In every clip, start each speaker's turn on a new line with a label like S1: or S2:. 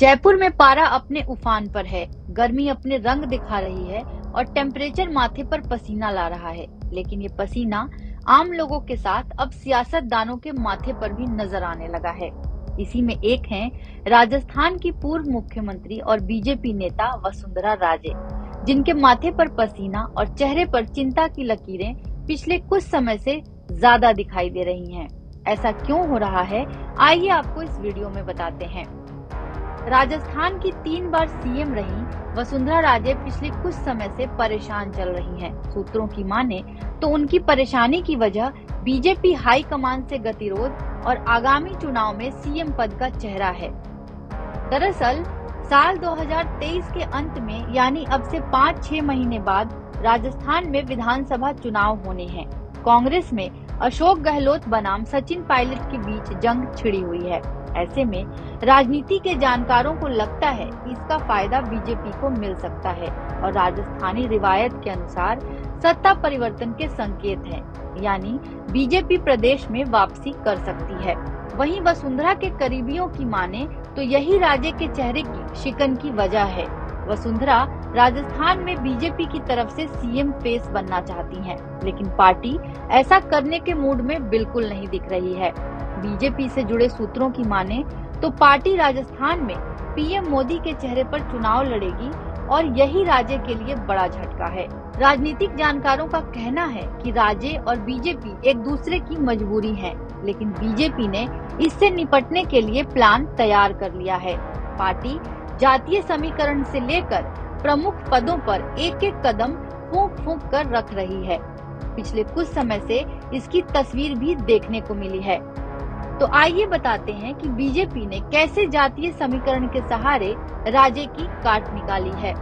S1: जयपुर में पारा अपने उफान पर है, गर्मी अपने रंग दिखा रही है और टेम्परेचर माथे पर पसीना ला रहा है। लेकिन ये पसीना आम लोगों के साथ अब सियासतदानों के माथे पर भी नजर आने लगा है। इसी में एक हैं राजस्थान की पूर्व मुख्यमंत्री और बीजेपी नेता वसुंधरा राजे, जिनके माथे पर पसीना और चेहरे पर चिंता की लकीरें पिछले कुछ समय से ज्यादा दिखाई दे रही हैं। ऐसा क्यों हो रहा है, आइए आपको इस वीडियो में बताते हैं। राजस्थान की 3 बार सीएम रही वसुंधरा राजे पिछले कुछ समय से परेशान चल रही हैं। सूत्रों की माने तो उनकी परेशानी की वजह बीजेपी हाई कमान से गतिरोध और आगामी चुनाव में सीएम पद का चेहरा है। दरअसल साल 2023 के अंत में यानी अब से 5-6 महीने बाद राजस्थान में विधानसभा चुनाव होने हैं। कांग्रेस में अशोक गहलोत बनाम सचिन पायलट के बीच जंग छिड़ी हुई है। ऐसे में राजनीति के जानकारों को लगता है कि इसका फायदा बीजेपी को मिल सकता है और राजस्थानी रिवायत के अनुसार सत्ता परिवर्तन के संकेत हैं, यानी बीजेपी प्रदेश में वापसी कर सकती है। वहीं वसुंधरा के करीबियों की माने तो यही राजे के चेहरे की शिकन की वजह है। वसुंधरा राजस्थान में बीजेपी की तरफ से सीएम फेस बनना चाहती हैं, लेकिन पार्टी ऐसा करने के मूड में बिल्कुल नहीं दिख रही है। बीजेपी से जुड़े सूत्रों की माने तो पार्टी राजस्थान में पीएम मोदी के चेहरे पर चुनाव लड़ेगी और यही राजे के लिए बड़ा झटका है। राजनीतिक जानकारों का कहना है कि राजे और बीजेपी एक दूसरे की मजबूरी है, लेकिन बीजेपी ने इससे निपटने के लिए प्लान तैयार कर लिया है। पार्टी जातीय समीकरण से लेकर प्रमुख पदों पर एक-एक कदम फूंक कर रख रही है। पिछले कुछ समय से इसकी तस्वीर भी देखने को मिली है। तो आइए बताते हैं कि बीजेपी ने कैसे जातीय समीकरण के सहारे राजे की काट निकाली है।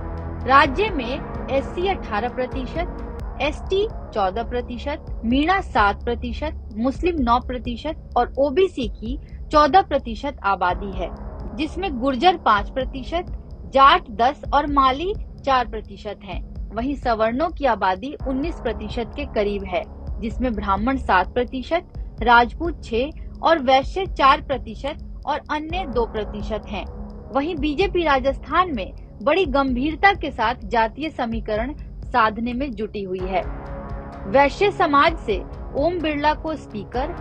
S1: राज्य में एससी 18%, एसटी 14%, मीणा 7%, मुस्लिम 9% और ओबीसी की 14% आबादी है, जिसमें गुर्जर 5%, जाट 10 और माली 4% हैं। वहीं सवर्णों की आबादी 19% के करीब है, जिसमें ब्राह्मण 7%, राजपूत 6 और वैश्य 4% और अन्य 2% हैं। वहीं बीजेपी राजस्थान में बड़ी गंभीरता के साथ जातीय समीकरण साधने में जुटी हुई है। वैश्य समाज से ओम बिरला को स्पीकर,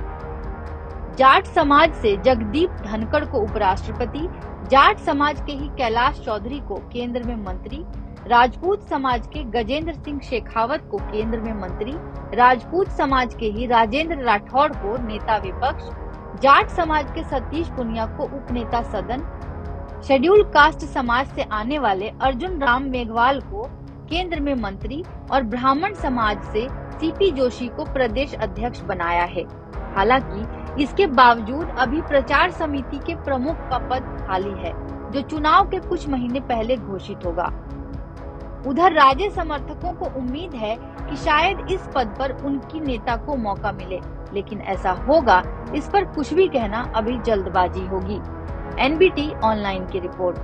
S1: जाट समाज से जगदीप धनखड़ को उपराष्ट्रपति, जाट समाज के ही कैलाश चौधरी को केंद्र में मंत्री, राजपूत समाज के गजेंद्र सिंह शेखावत को केंद्र में मंत्री, राजपूत समाज के ही राजेंद्र राठौड़ को नेता विपक्ष, जाट समाज के सतीश पुनिया को उपनेता सदन, शेड्यूल कास्ट समाज से आने वाले अर्जुन राम मेघवाल को केंद्र में मंत्री और ब्राह्मण समाज से सीपी जोशी को प्रदेश अध्यक्ष बनाया है। हालांकि इसके बावजूद अभी प्रचार समिति के प्रमुख का पद खाली है, जो चुनाव के कुछ महीने पहले घोषित होगा। उधर राजे समर्थकों को उम्मीद है कि शायद इस पद पर उनकी नेता को मौका मिले, लेकिन ऐसा होगा इस पर कुछ भी कहना अभी जल्दबाजी होगी। एनबीटी ऑनलाइन की रिपोर्ट।